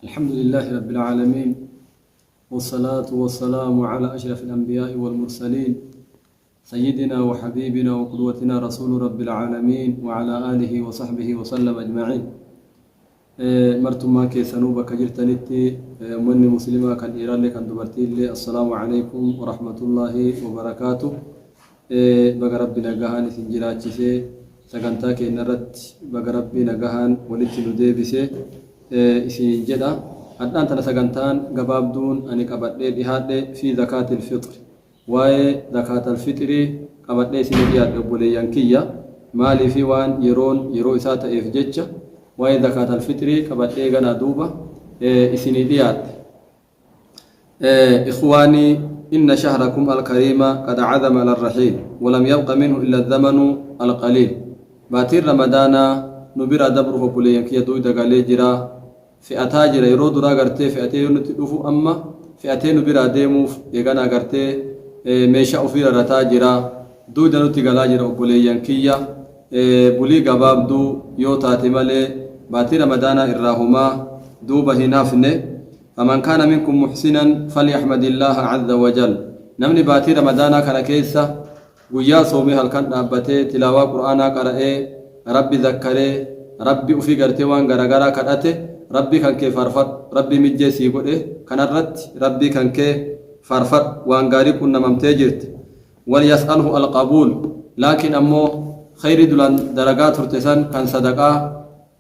الحمد لله رب العالمين والصلاة والسلام على أشرف الأنبياء والمرسلين سيدنا وحبيبنا وقدوتنا رسول رب العالمين وعلى آله وصحبه وسلم أجمعين. مرتما كيسانوبا كجرتنتي من مسلمة كان إيران لي كان دبرتي لي السلام عليكم ورحمة الله وبركاته. بقى ربنا جهان سنجراتي سي سكنتاك نرت بقى ربنا جهان ولدت نديبسي إسين جدا أدنى تنا سكنتان قبابدون أني قبضي بهذا في زكاة الفطر واي زكاة الفطر قبضي سنجيات أبولي ينكية مالي في وان يرو إساتا إفجتشا واي زكاة الفطر قبضي غنا دوبا إسين ديات. إخواني إن شهركم الكريم قد عظم للرحيل ولم يبق منه إلا الزمن القليل. باتير رمضان نبرا دبره بولي ينكية دويدا قالي جرا في أتاجر يرود راغرتي في أتي نتدفو أما في أتي نبرا ديموف يغانا غرتي ميشا أفير رتاجرا دويدا نتقالاجر بولي ينكية بولي قبابدو يو تاتي مالي باتي رمضان إراهما دوبا هنافني فمن كان منكم محسنا فليحمد الله عز وجل. نمني باتي رمضان كان كيسا ويا صومي هل كان أبتي تلاوة قرآن قرأي ربي ذكري ربي أفي قرتي وان غرغرا كدأتي ربي كان كي فرفت ربي مجيسي قده كان الرد ربي كان كي فرفت وان غاري كنا ممتجرت وليسأله القبول. لكن أمو خير دولان درجات رتسان كان صدقاء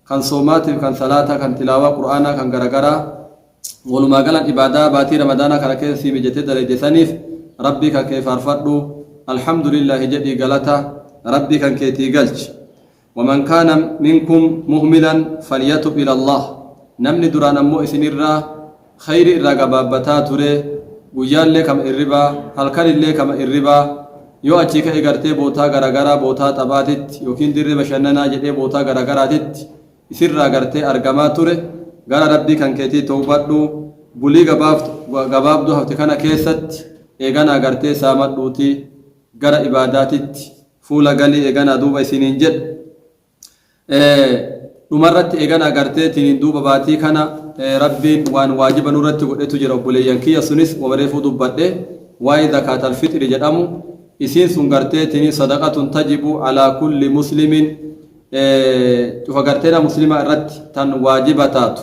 كان صومات كان صلاة كان تلاوة قرآن كان غرغرا ولما قال إبادة باتي رمضان كان كيسي مجتي درجة سنيف ربي كان كي فرفت الحمد لله جدي غلطة ربي كان كي تيغلش. ومن كان منكم مهملا فليتب إلى الله. نمني دران أمو إسنرا خير الرقبابتا تري ويال لكم الربا هلكال لكم الربا يو أجيك إغرتي بوتا غرغرا بوتا تباتت يوكين در بشننا جدي بوتا غرغراتت إسر غرتي أرقما تري غر ربي كان كيتي توبادو بولي غبابدو هفتكنا كيست إغانا غرتي سامت دوتي غر إباداتت فولا غالي إغانا دوبا سنين جد. dhumarratti eegana agartee tiniin duuba baatii kana rabbiin waan waajiba nurratti godhetu jira obboleeyyan kiyya sunis wabareefuu dubbadhe waa'ee zakaatal fixri jedhamu isiin sun gartee tiniin sadaqatun tajibu alaa kulli muslimin cufa garteena muslima irratti tan waajiba taatu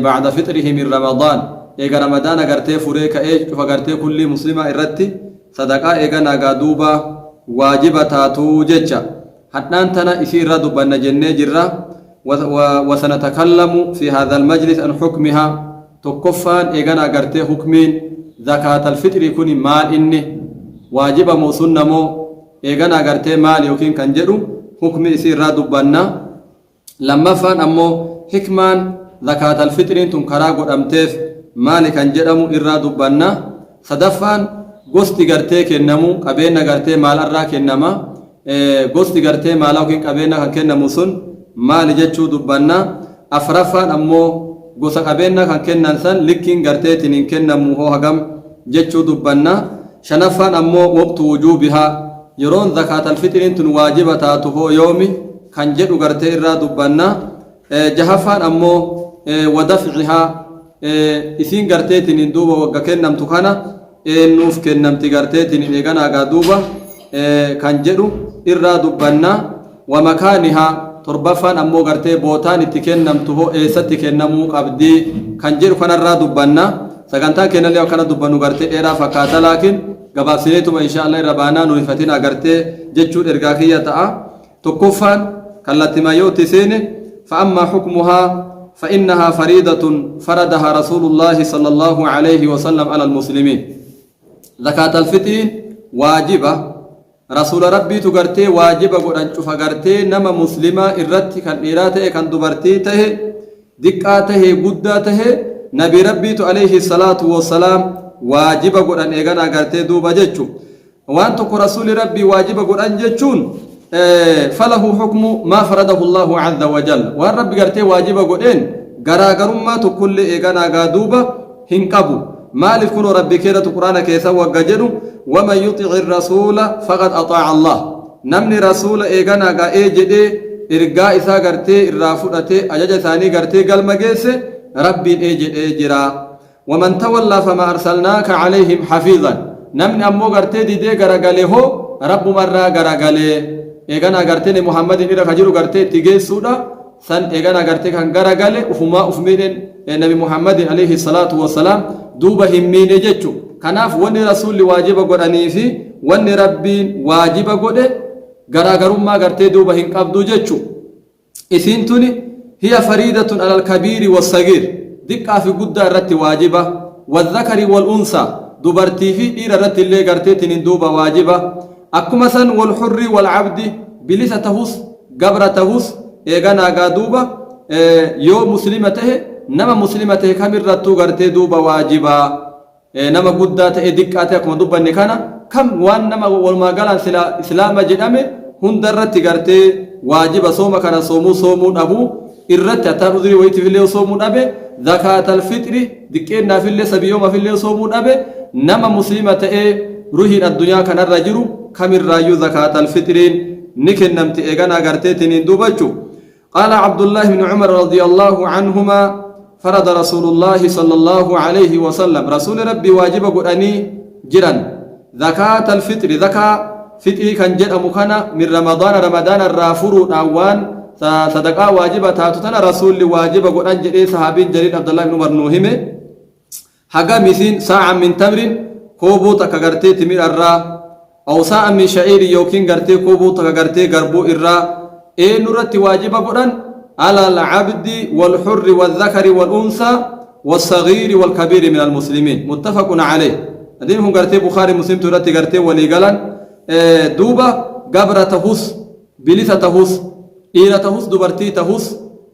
bacda fitrihi min ramadaan eega ramadaan agartee furee ka'ee cufa gartee kulli muslima irratti sadaqaa eegana agaa duuba waajiba taatu jecha. حتى تنا يصير رد بنا جنة جرا وسنتكلم في هذا المجلس عن حكمها تكفان إجانا قرتي حكمين زكاة الفطر يكون مال إني واجب موصول نمو إجانا قرتي مال يمكن كنجرو حكم يصير رد بنا لما فان أمو حكمان زكاة الفطر تنكرا قد أمتف مال كنجرمو إراد بنا صدفان قصتي قرتي كنمو قبينا قرتي مال الرا كنما gosti gartee maalaa yookiin qabeenya kan kennamu sun maali jechuu dubbanna. afraffaan ammoo gosa qabeenya kan kennan san likkiin garteetiin hin kennamu hoo hagam jechuu dubbanna. shanaffaan ammoo waqtu wujuubihaa yeroon zakaatal fixriin tun waajiba taatu hoo yoomi kan jedhu gartee irraa dubbanna. jahaffaan ammoo wadafcihaa isiin garteetiin hin duuba wagga kennamtu kana eennuuf kennamti garteetiin hin eeganaagaa duuba kan jedhu irraa dubbanna. ومكانها تربفان أمو غرتي بوتان اتكنمتو هو ايساتي كنمو قبدي كان جيرو كان الرا دبنا سغانتا كن ليو كان دبنو غرتي ايرا فكاتا لكن غباب سينيتو ان شاء الله ربانا نورفتنا غرتي جچو ارغاخيا تا تكفان كلاتي ما يوتي سيني. فاما حكمها فانها فريضه فرضها رسول الله صلى الله عليه وسلم على المسلمين. زكاة الفطر واجبه رسول ربي تغرتي واجب قران شوف غرتي نما مسلمه الرت كان ديراته كان دبرتي ته دقاته غداته نبي ربي عليه الصلاه والسلام واجب قران ايغنا غرتي دوبا جچو وانت رسول ربي واجب قران جچون فله حكم ما فرضه الله عز وجل. والرب غرتي واجب قران غراغرما كل ايغنا غدوبا هنقبو مالك كن ربي كيرة القرآن كيسا وقجنو ومن يطع الرسول فقد أطاع الله. نمني رسول إيغانا غا إيجدي إرقاء إسا غرتي الرافودتي أجاج ثاني غرتي قلما جيسي ربي إجرا ومن تولى فما أرسلناك عليهم حفيظا نمن أمو غرتي دي غرغله رب مرة غرغله إيغانا غرتي محمد إلى خجر غرتي تيجي سودا سن إيغانا غرتي كان غرغله وفما أفمين نبي محمد عليه الصلاة والسلام دوبا همين جتشو كناف وني رسول واجب غداني في وني ربي واجب غده غرغرما غرتي دوبا هن قبدو جتشو إسنتني هي فريدة على الكبير والصغير دقة في قدة الرت واجبة والذكر والأنثى دبرتي في إير الرت اللي قرتين دوبة واجبة أكمسا والحر والعبد بلسة تهوس قبر تهوس إيغانا قادوبة يو مسلمته نما مسلمته كامل رتو قرتي دوبة واجبة نما قدة دقة كما دوبة نكانا كم وان نما والما قال إسلام جدامي هندرت قرتي واجبة صوم كان صومو أبو irratti ataan udrii wayitii fillee soomuu dhabe zakaatal fitri diqqeennaa fillee sabiyooma fillee soomuu dhabe nama muslima ta'ee ruhiin addunyaa kanarra jiru kamirraayyuu zakaatal fitriin ni kennamti eeganaa garteetiniin duubachu qaala abdullaahi bni cumar radiyallaahu canhumaa فرض رسول الله صلى الله عليه وسلم رسول ربي واجب قراني جرا زكاة الفطر زكاة فطري كان جد أمكانا من رمضان الرافور أوان صدقاء واجبة تاتنا رسول واجب قرآن جري صحابين جريد عبد الله بن عمر نوهمه حقا مثين ساعة من تمر كوبو تكغرتي تمير الرا أو ساعة من شعير يوكين غرتي كوبو تكغرتي غربو الرا إيه نرت واجب قرآن على العبد والحر والذكر والأنثى والصغير والكبير من المسلمين متفق عليه أدينهم غرتي بخاري مسلم ترتي غرتي ولي قلن دوبا قبر تهوس بلسة تهوس إيرا تهوس دبرتي تهوس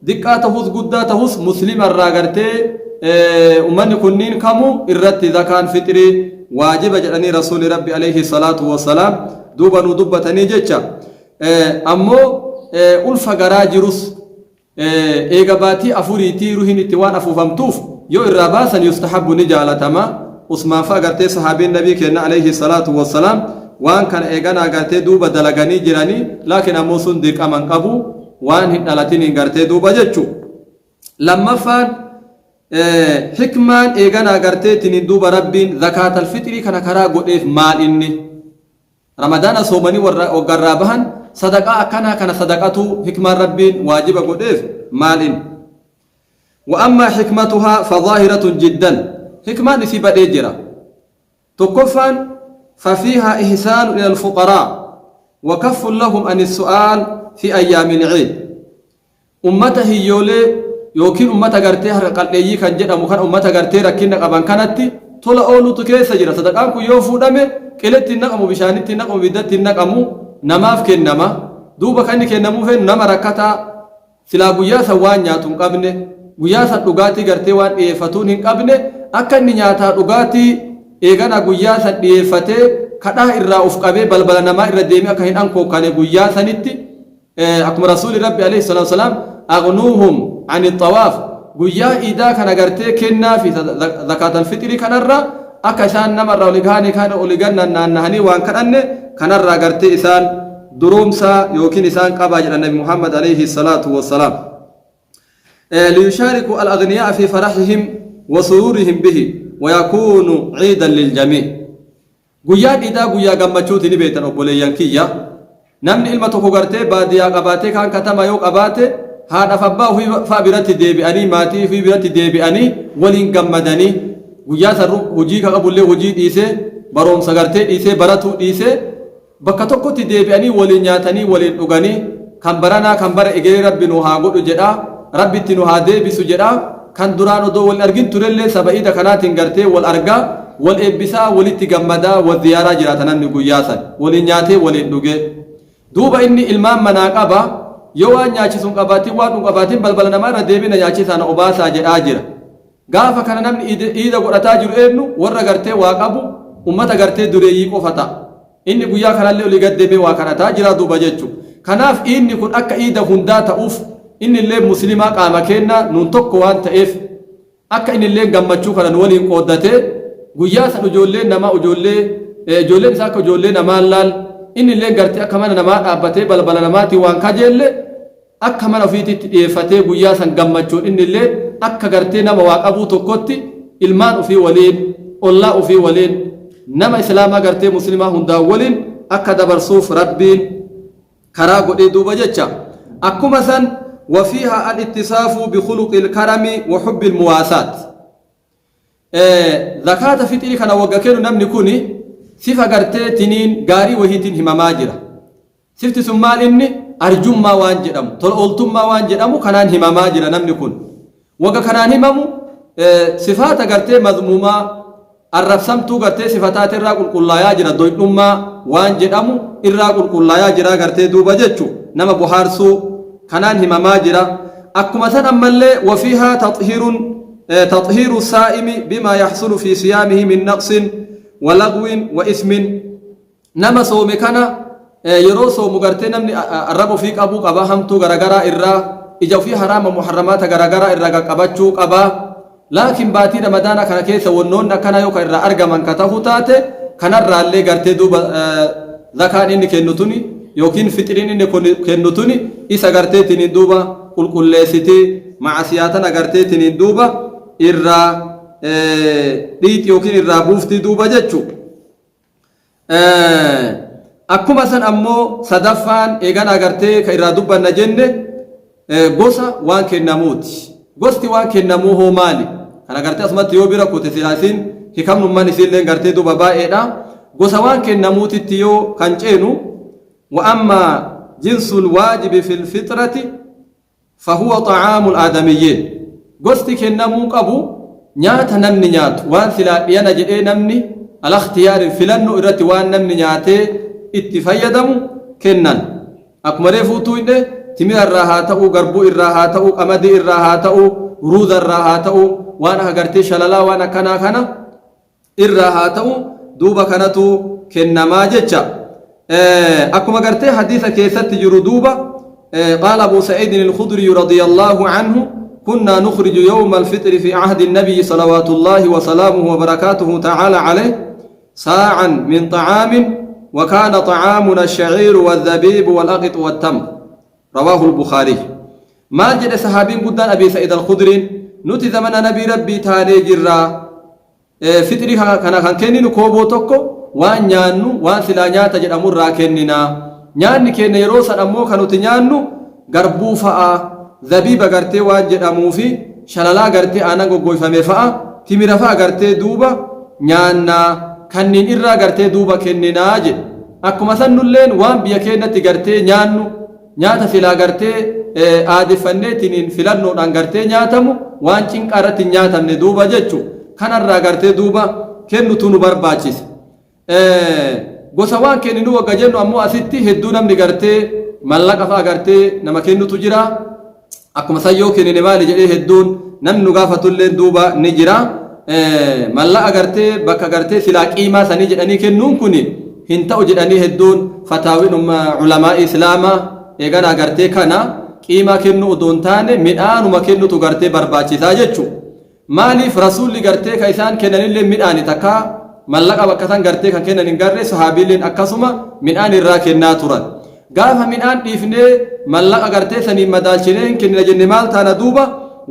دقا تهوس قدا تهوس مسلم الراغرتي أمني كنين كمو إرتي ذا كان فطري واجب جلني رسول ربي عليه الصلاة والسلام دوبا ندبتني جتشا أمو ألفا غراجروس إيغاباتي أفوريتي روحين اتوان أفوفمتوف يو إراباسا يستحب نجالتما عثمان فاغرتي صحابي النبي كنا عليه الصلاة والسلام وان كان ايغانا غرتي دوبا دلغاني جيراني لكن اموسون ديك امان قبو وان هدلاتين غرتي دوبا جچو لما فان حكمان ايغانا غرتي تين دوبا ربين زكاة الفطر كان كرا غديف مال اني رمضان صومني وغرابهن صدقه كان صدقته حكمان ربين واجب غديف مال واما حكمتها فظاهرة جدا حكمان في بديجرا تكفان ففيها إحسان إلى الفقراء وكف لهم عن السؤال في أيام العيد أمته يولي يوكين أمته غرتي هرقلي كان جد أمكان أمته غرتي ركين أبان كانت تولا أولو تكيس جرا صدقانكو يوفو دمي كلت النقم بشانت النقم بدت النقم نماف كنما دوبا كان كنمو فين نما ركتا سلا غياسا وان نياتون قبنه غياسا دغاتي غرتي وان إيفتون قبنه أكن نياتا دغاتي eegana guyyaa san dhiyeeffatee kadhaa irraa uf qabee balbala namaa irra deemee akka hin ankookane guyyaa sanitti akkuma rasuuli rabbi alayhi salaatu wasalaam agnuuhum ani xawaaf guyyaa iidaa kana gartee kennaa fi zakaatal fixrii kanarra akka isaan namarraa oligaanii kana oligannan naannahanii waan kadhanne kanarraa gartee isaan duroomsaa yookiin isaan qabaa jedha nabi muhammad alayhi salaatu wasalaam liyushaariku al-aghniyaa fi farahihim wa sururihim bihi ويكون عيدا للجميع غيا ديدا غيا غمچوتي ني بيتن اوبوليان كيا نمن علم تو غرتي باديا قباتي كان كتما يو قباتي هذا فبا فابرت ديبي اني ماتي في برت ديبي اني ولين غمدني غيا سر وجي كقبل وجي ديسه بروم سغرتي ديسه براتو ديسه بكتوكوتي ديبي اني ولين نياتني ولين دغني كمبرنا كمبر اجي ربي نو ها غدو جدا ربي تنو ها ديبي سجدا كان درانو دو والارجين ترلي سبعيدا كاناتين غرتي والارغا والابسا ولتغمدا والزياره جراتنا نغياسا ولنياتي ولدوغي دوبا اني المام مناقبا يوا نياچسون قباتي وادو قباتين بلبلنا ما رديبنا نياچسانا اوباسا جداجرا غافا كان نمن ايدا غدتا جرو انو ور غرتي واقبو امتا غرتي دريي قفتا اني غيا كان لي ولغدبي واكنتا جرا دوبا جچو كناف اني كن اكا ايدا هنداتا اوف inni illee muslimaa qaama kenna nun tokko waan ta'eef akka inni illee gammachuu kana waliin qooddatee guyyaa san ijoolleen namaa ijoolleen isaa akka ijoollee namaa laal inni illee gartee akka mana namaa dhaabbatee balbala namaatii waan kajeelle akka mana ofiititti dhiyeeffatee guyyaa san gammachuun inni illee akka gartee nama waa qabuu tokkotti ilmaan ofii waliin ollaa ofii waliin nama islaamaa gartee muslimaa hundaa waliin akka dabarsuuf rabbiin karaa godhee duuba jecha akkuma san وفيها الاتساف بخلق الكرم وحب المواساة زكاة فطري كان وقاكينو نمني كوني صفة قرتي تنين غاري وهيتين هما ماجرة صفت سمال إني أرجم ما وانجرم تلقلتم ما وانجرم كانان هما ماجرة نمني كون وقا كانان همامو صفات قرتي مذمومة الرفسمتو قرتي صفاتات الراقل قل ياجرة دوينما وانجرم الراقل قل ياجرة قرتي دوبا جتشو نما بحارسو كانان هما ماجرة أكما سنما اللي وفيها تطهير الصائم بما يحصل في صيامه من نقص ولغو وإثم نما صومي كان يرو صوم غرتي نمني الرب فيك أبو قبا همتو غرغرا إرّا إجا في حرام محرمات غرغرا إرّا قباتشو قبا لكن باتي رمضان كان كيسا ونون كان يوكا إرّا أرغا من كتاهو تاتي كان الرّا اللي غرتي دوبا زكاة إني كنتوني يوكين فطرين إني كنتوني إسا غرتي تنين دوبا قل ليستي معسياتنا غرتي تنين دوبا إرّا ديت يوكين إرّا بوفتي دوبا جتشو akkuma san ammoo sadaffaan eegana agartee ka irraa dubbanna jenne gosa waan kennamuuti gosti waan kennamuu hoo maali kan agartee asumatti yoo bira kute silaasiin hikamnummaan isiillee gartee duba baay'eedha gosa waan kennamuutitti yoo kan ceenu wa amma jinsul waajibi fil fitrati fahuwa xacaamul aadamiyyiin gosti kennamuu qabu nyaata namni nyaatu waan silaa dhiyana jedhee namni alakhtiyaari filannu irratti waan namni nyaatee itti fayyadamu kennan akkuma reefuutuu hidhe timira irraa haa ta'u garbuu irraa haa ta'u qamadii irraa haa ta'u ruuza irraa haa ta'u waan agartee shalalaa waan akkanaa kana irraa haa ta'u duuba kanatu kennamaa jecha akkuma gartee hadiisa keessatti jiru duuba qaala abu sa'iidin al-khudri radiyallahu anhu كنا نخرج يوم الفطر في عهد النبي صلوات الله وسلامه وبركاته تعالى عليه ساعا من طعام وكان طعامنا الشعير والذبيب والأقط والتمر رواه البخاري ما جد صحابين قدان أبي سعيد الخدري نتي زمن نبي ربي تاني جرا فطري كان كنين كوبو توكو وان نيانو وان سلا نياتا جد أمور راكننا نياني كن يروسا أمو كانوا تنيانو غربو فا ذبيب غرتي وان جد أموفي شلالا غرتي أنا غوغوي فمفا تمير فا غرتي دوبا نيانا kanniin irraa gartee duuba kenninaa jedhe akkuma sannulleen waan biyya keenyatti gartee nyaannu nyaata filaa gartee aadeffanneetiniin filannoodhaan gartee nyaatamu waan cinqaa irratti hin nyaatamne duuba jechu kanarraa gartee duuba kennutu nu barbaachise gosa waan kenninu wagga jennu ammoo asitti hedduu namni gartee mallaqa fa'aa gartee nama kennutu jira akkuma sayyoo kennine maali jedhee hedduun namni nu gaafatulleen duuba ni jira malla agartee bakka gartee silaa qiimaa sanii jedhanii kennuun kun hin ta'u jedhanii hedduun fataawin ulamaa islaamaa eegana agartee kana qiimaa kennu odoon taane midhaanuma kennutu gartee barbaachisaa jechu maaliif rasuulli gartee ka isaan kennanillee midhaani takka mallaqa bakka san gartee kan kennan hin garre sahaabiilleen akkasuma midhaan irraa kennaa turan gaafa midhaan dhiifnee mallaqa gartee saniin madaalchinee hin kennina jenne maal taana duuba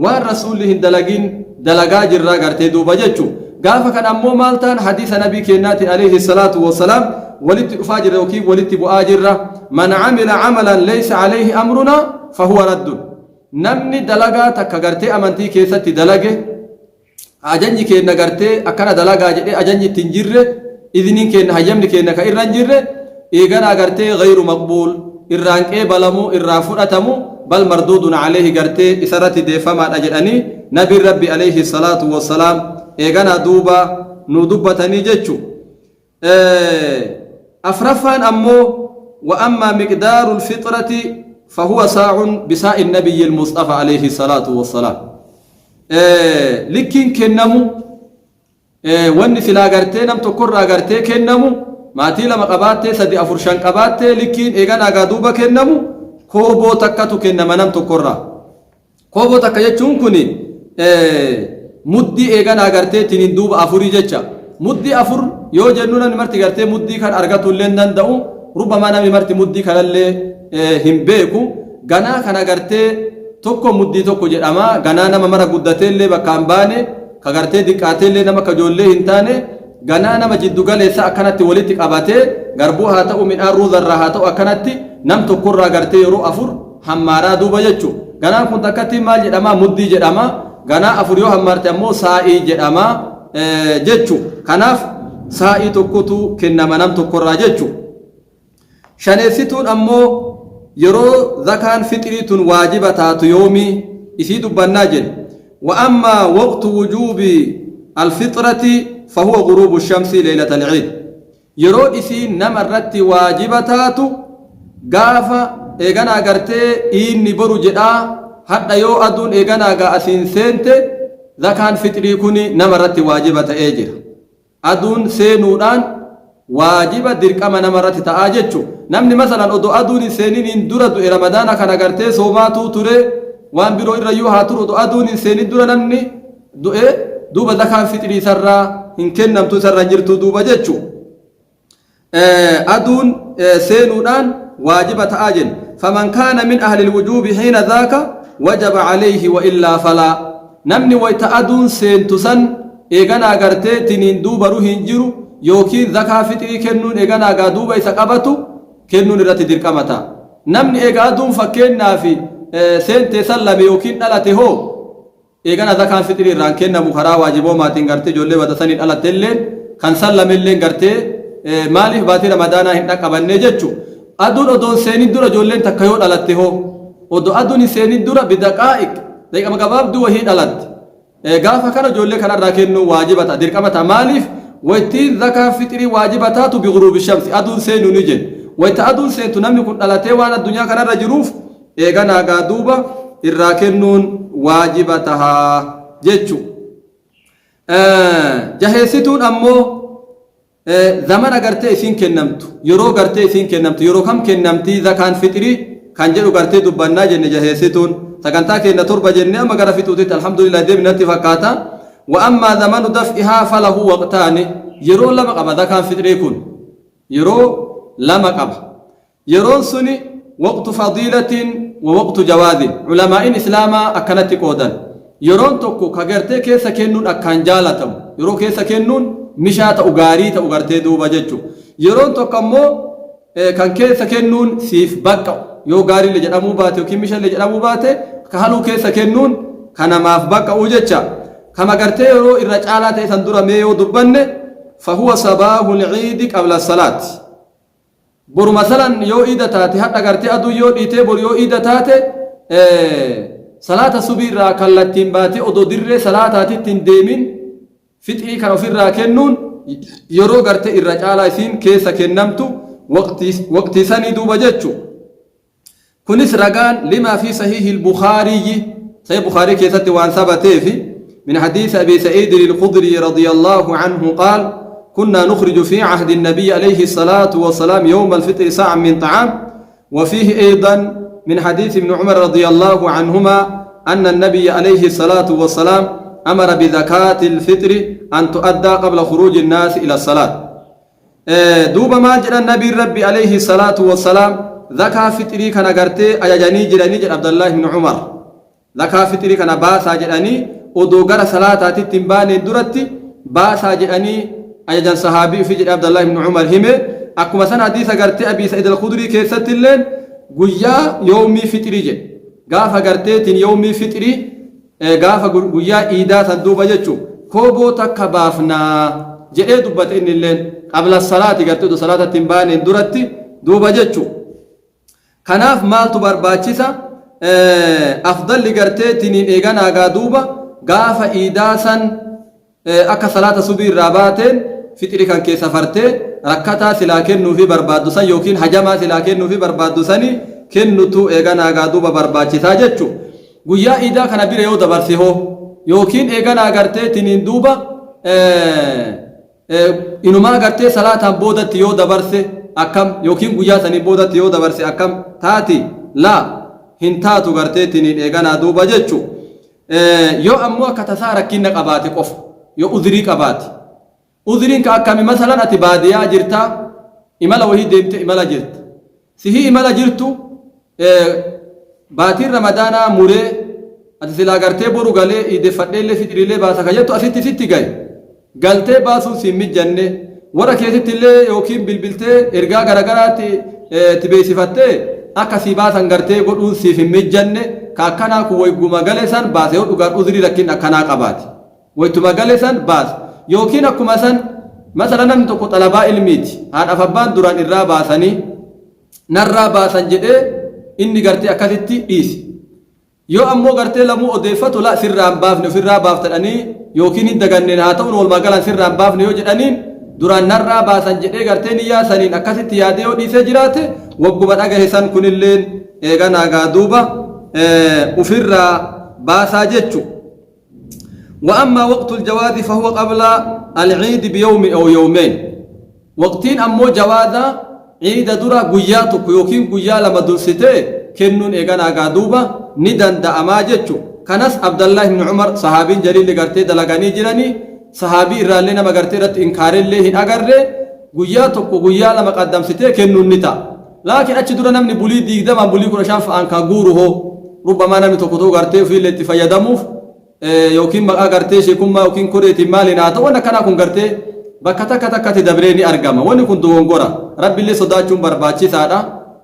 waan rasuulli hin dalagin dalagaa jirraa gartee duuba jechu gaafa kan ammoo maal ta'an hadiisa nabii keenyaati alayhi salaatu wassalaam walitti dhufaa jirra yookiin walitti bu'aa jirra man camila camalan laysa alayhi amruna fahuwa raddun namni dalagaa takka gartee amantii keessatti dalage ajajni keenna gartee akkana dalagaa jedhee ajajni ittiin jirre idiniin keenna hayyamni keenna ka irra hin jirre eeganaa gartee gayru maqbuul irraan qeebalamu irraa fudhatamu بل مردود عليه قرتي إسرة ديفما أجراني نبي ربي عليه الصلاة والسلام إيغانا دوبا ندوبة نيجتشو أفرفان أمو وأما مقدار الفطرة فهو ساع بساء النبي المصطفى عليه الصلاة والسلام لكن كنمو واني سلا قرتي نم تقر قرتي كنمو ماتي لما قباتي سدي أفرشان قباتي لكن إيغانا قادوبا كنمو kooboo takkatu kennama nam tokkorraa kooboo takka jechuun kun muddii eegana agartee tiniin duuba afurii jecha muddii afur yoo jennu namni marti gartee muddii kan argatullee danda'u rubamaa namni marti muddii kanallee hin beeku ganaa kana gartee tokko muddii tokko jedhama ganaa nama mara guddateellee bakka hin baane ka gartee diqqaateellee nama kajoollee hin taane ganaa nama jiddu galeessa akkanatti walitti qabatee garbuu haa ta'u midhaan ruuzarraa haa ta'u akkanatti nam tokkorraa gartee yeroo afur hammaaraa duuba jechuu ganaan kun takkatti maal jedhama muddii jedhama ganaa afur yoo hammaarte ammoo saa'ii jedhama jechuu kanaaf saa'ii tokkotu kennama nam tokkorraa jechuu shaneessituun ammoo yeroo zakaan fixrii tun waajiba taatu yoomii isii dubbannaa jedhe wa amma waqtu wujuubi alfixrati فهو غروب الشمس ليلة العيد يرو إسي نمرت واجبتاتو غافا إيغانا غرتي إني برو جدا حتى يو أدون إيغانا غا أسين سنتي ذا كان فطري كوني نمرت واجبة إيجر أدون سينودان واجبة دركما نمرت تآججو نمني مثلا أدو أدون سينين درد رمضان كان غرتي سوماتو تري وان برو إريو هاتو أدو أدون سينين درد نمني دو إيه دوبا ذا كان فطري سرّا إن كنا متسرع جرتو دوبا جتشو أدون سينودان واجبة آجن فمن كان من أهل الوجوب حين ذاك وجب عليه وإلا فلا نمني ويت أدون سينتسن إيغانا غرتي تنين دوبا روحين جرو يوكين ذكا فتري كنون إيغانا غا دوبا إساقبتو كنون رتي دركمتا نمني إيغا أدون فكينا في سينتي سلم يوكين نلاتي هو eegana zakaan fitrii irraan kennamu karaa waajiboommaatiin gartee ijoollee batasaniin alatteilleen kan sallameilleen gartee maaliif baatii ramadaanaa hin dhaqqabannee jechuun aduun odoon seenin dura ijoolleen takka yoo dhalatte hoo odoo aduun seenin dura bidaqaa'iq daqiiqama gabaabduu wahii dhalatte gaafa kana ijoollee kanarraa kennuu waajibata dirqamata maaliif waytiin zakaan fitrii waajibataatu biguruubi shamsi aduun seenuu ni jedhe wayta aduun seentu namni kun dhalatee waan addunyaa kanarra jiruuf eeganaa gaa duuba irraa kennuun waajibataha jechu jaheessituun ammoo zamana gartee isiin kennamtu yeroo gartee isiin kennamtu yeroo kam kennamtii zakaan fixrii kan jedhu gartee dubbannaa jenne jaheessituun sagantaa kenna torba jenne amma gara fixuutitti alhamdulillah deebinatti fakkaata wa ammaa zamanu daf'ihaa falahu waqtaani yeroo lama qaba zakaan fixrii kun yeroo lama qaba yeroon suni waqtu fadiilatin ووقت جواز علماء الإسلام أكنت قودا يرون توكو كغرتي كيسا كنون أكان جالتم يرون كيسا كنون مشات أغاري تأغرتي دوبا ججو يرون توكمو كان كيسا كنون سيف بقى يو غاري لجرمو باتي وكي مشا لجرمو باتي كهلو كيسا كنون كان ماف بقى وججا كما غرتي يرو الرجالات سندورا ميو دبن فهو صباح العيد قبل الصلاة boru masalan yoo iida taate hadha gartee aduu yoo dhiitee boru yoo iida taate salaata subiirraa kallattiin baatee odoo dirree salaataatittiin deemin fixrii kan ofirraa kennuun yeroo gartee irra caalaa isiin keessa kennamtu waqtii sanii duuba jechu kunis ragaan limaa fi sahiihi al-bukhaariyyi sahih bukaarii keessatti waan sabateefi min hadiisi abi sa'iid al-khudri radiyallahu anhu qaal كنا نخرج في عهد النبي عليه الصلاة والسلام يوم الفطر ساعة من طعام وفيه أيضا من حديث ابن عمر رضي الله عنهما أن النبي عليه الصلاة والسلام أمر بزكاة الفطر أن تؤدى قبل خروج الناس إلى الصلاة دوب ما جرى النبي ربي عليه الصلاة والسلام زكاة فطري كان قرتي أجاني جراني جر عبد الله بن عمر زكاة فطري كان باسا جراني ودوغر صلاة تتنباني درتي باسا جراني أيضا صحابي في عبد الله بن عمر هم أكما سن حديث قرتي أبي سعيد الخدري كيست اللين قويا يومي فطري جي غافا قرتي تن يومي فطري غافا قويا إيدا تندوبا جيشو كوبو تكبافنا جئي دبت إن اللين قبل الصلاة قرتي دو صلاة تنبان اندرتي دوبا جيشو كناف مال تبرباچيسا أفضل لقرتي تنين إيغانا غادوبا غافا إيدا سن أكا صلاة سبير راباتين fixri kan keessa fartee rakkataa silaa kennuu fi barbaaddu san yookiin hajamaa silaa kennuu fi barbaaddu sani kennutu eeganaa gaa duuba barbaachisaa jechuudha. Guyyaa iidaa kana bira yoo dabarse hoo yookiin eeganaa gartee tiniin duuba inumaa gartee salaataan boodatti yoo dabarse akkam yookiin guyyaa sanii boodatti yoo dabarse akkam taati laa hin taatu gartee tiniin eeganaa duuba jechuudha. Yoo ammoo akka tasaa rakkinna qabaate qofa yoo udhirii qabaate udhiriin ka akkami masalan ati baadiyaa jirta imala wahii deemte imala jirta sihii imala jirtu baatiin ramadaanaa muree ati silaa gartee boru galee ideffadheellee fixiriilee baasa kajettu asitti sitti gaye galtee baasuun siin mijjanne warra keessatti illee yookiin bilbiltee ergaa garagaraatti tibeessifattee akkasii baasan gartee godhuun siif hin mijjanne ka akkanaa kun wayguma galee san baase yoo dhugaan uzrii rakkin akkanaa qabaati waytuma galee san baase yookiin akkuma san masala namni tokko xalabaa ilmiiti haadhaaf abbaan duraan irraa baasanii narraa baasan jedhee inni gartee akkasitti dhiisi yoo ammoo gartee lamuu odeeffatu la sirraan baafne ofirraa baaftadhanii yookiin hin daganneen haa ta'uun walumaa galan sirraan baafne yoo jedhaniin duraan narraa baasan jedhee gartee niyyaa saniin akkasitti yaadee yoo dhiisee jiraate wagguma dhagahe san kunilleen eeganaa gaa duuba ofirraa baasaa jechu وأما وقت الجواز فهو قبل العيد بيوم أو يومين وقتين أمو جوازا عيد درا قياتك يوكين قيا لما دلسته كنون إيغانا قادوبا ندن دا أما جتشو كانس عبد الله بن عمر صحابين جليل لغرتي دلغاني جراني صحابي إرالينا مغرتي رت إنكار اللي هن أغرر قياتك قيا لما قدم سته كنون نتا لكن أچ درا نمني بولي ديك دما بولي كنا شاف أنكا قوره ربما نمي تقوتو غرتي في اللي تفيدموف yookiin maqaa gartee sheekummaa yookiin koreetiin maaliin haa ta'u wanna kanaa kun gartee bakka takkatti dabree ni argama wanni kun dogongora rabbiillee sodaachuun barbaachisaadha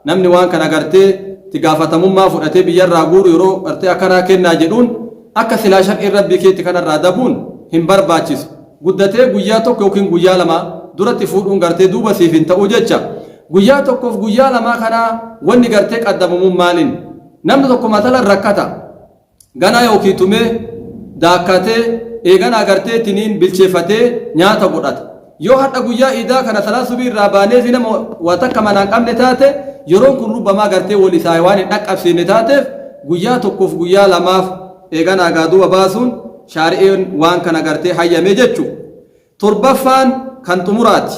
namni waan kana gartee itti gaafatamummaa fudhatee biyyarraa guuru yeroo gartee akkanaa kennaa jedhuun akka silaa shar'ii rabbii keetti kanarraa dabuun hin barbaachisu guddatee guyyaa tokko yookiin guyyaa lama duratti fuudhuun gartee duuba siif hin ta'u jecha guyyaa tokkoof guyyaa lamaa kanaa wanni gartee qaddamamuun maaliin namni tokko matalan rakkata ganaa yookiin tumee daakkatee eegana agartee tiniin bilcheeffatee nyaata godhata yoo hadha guyyaa iidaa kana salaa subii irraa baanee fi nama waa takka manaan qabne taate yeroon kun rubbamaa gartee wal isaa waan hin dhaqqabsiine taateef guyyaa tokkoof guyyaa lamaaf eegana agaa duuba baasuun shaari'een waan kana gartee hayyamee jechu torbaffaan kan xumuraati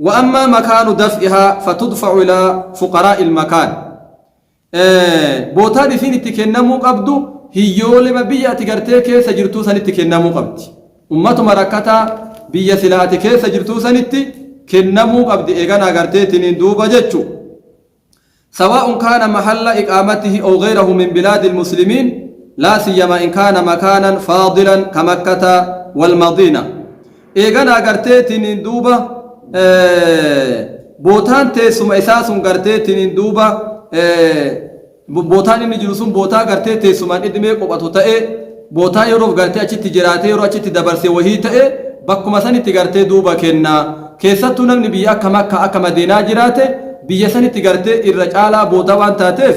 وأما مكان دفعها فتدفع إلى فقراء المكان بوتان فين تكنمو قبضو hiyyoolema biyya ati gartee keessa jirtuu sanitti kennamuu qabdi ummatuma rakkataa biyya silaa ati keessa jirtuu sanitti kennamuu qabdi eeganaa garteetiniin duuba jechu سواء كان محل إقامته أو غيره من بلاد المسلمين لا سيما إن كان مكانا فاضلا كمكة والمدينة إيغانا غرتيتين دوبا بوتان تيسم إساس غرتيتين دوبا bootaan inni jiru sun bootaa gartee teessumaan idimee qophatu ta'e bootaa yeroof gartee achitti jiraatee yeroo achitti dabarsee wahii ta'e bakkuma sanitti gartee duuba kennaa keessattuu namni biyya akka Makkaa akka Madiinaa jiraate biyya sanitti gartee irra caalaa bootaa waan taateef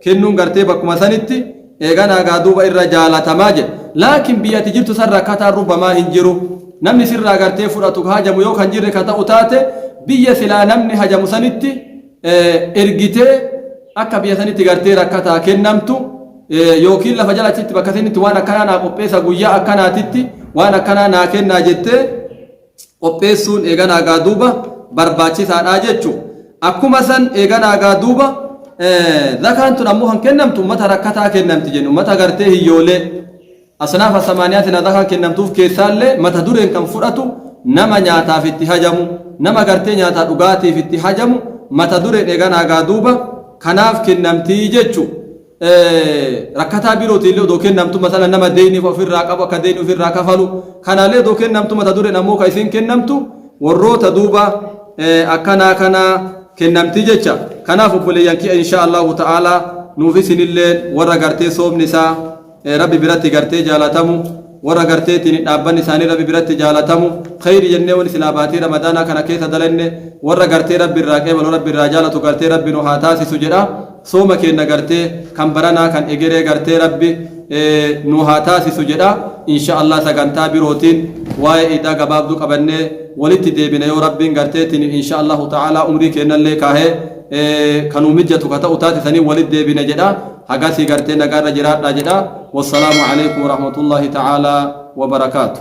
kennuun gartee bakkuma sanitti eeganaa gaa duuba irra jaalatamaa jedha laakiin biyya ati jirtu san rakkataan rubbamaa hin jiru namni sirraa gartee fudhatu hajamu yoo kan jirre ka ta'u taate biyya silaa namni hajamu sanitti ergitee akka biyya sanitti gartee rakkataa kennamtu yookiin lafa jalatti bakka sanitti waan akkanaa naa qopheessa guyyaa akkanaatitti waan akkanaa naa kennaa jettee qopheessuun eeganaa gaa duuba barbaachisaadha jechu akkuma san eeganaa gaa duuba zakaan tun ammoo kan kennamtu ummata rakkataa kennamti jennu ummata gartee hiyyoolee asnaafa samaaniyaa sina zakaan kennamtuuf keessaallee mata dureen kan fudhatu nama nyaataaf itti hajamu nama gartee nyaataa dhugaatiif itti hajamu mata dureen eeganaa gaa duuba kanaaf kennamtii jechu rakkataa birootiillee odoo kennamtu masala nama deeniif ofirraa qabu akka deeni ofirraa kafalu kanaallee odoo kennamtu mata dureen ammoo ka isin kennamtu warroota duuba akkanaa kanaa kennamtii jecha kanaaf obboleeyyan kiyya insha Allahu ta'ala nuuf isinillee warra gartee soomni isaa rabbi biratti gartee jaalatamu warra garteetiin dhaabban isaanii rabbi biratti jaalatamu khayri jennee wani silaa baatii ramadaanaa kana keessa dalanne warra gartee rabbi irraa qeebalu rabbi irraa jaalatu gartee rabbi nu haa taasisu jedha sooma keenna gartee kan baranaa kan egeree gartee rabbi nu haa taasisu jedha insha Allah sagantaa birootiin waa'ee idaa gabaabduu qabannee walitti deebina yoo rabbiin garteetiin insha Allahu ta'ala umrii keennallee kaahee kanuu mijjatu ka ta'u taasisanii walitti deebina jedha hagasi gartee nagaarra jiraadha jedha والسلام عليكم ورحمة الله تعالى وبركاته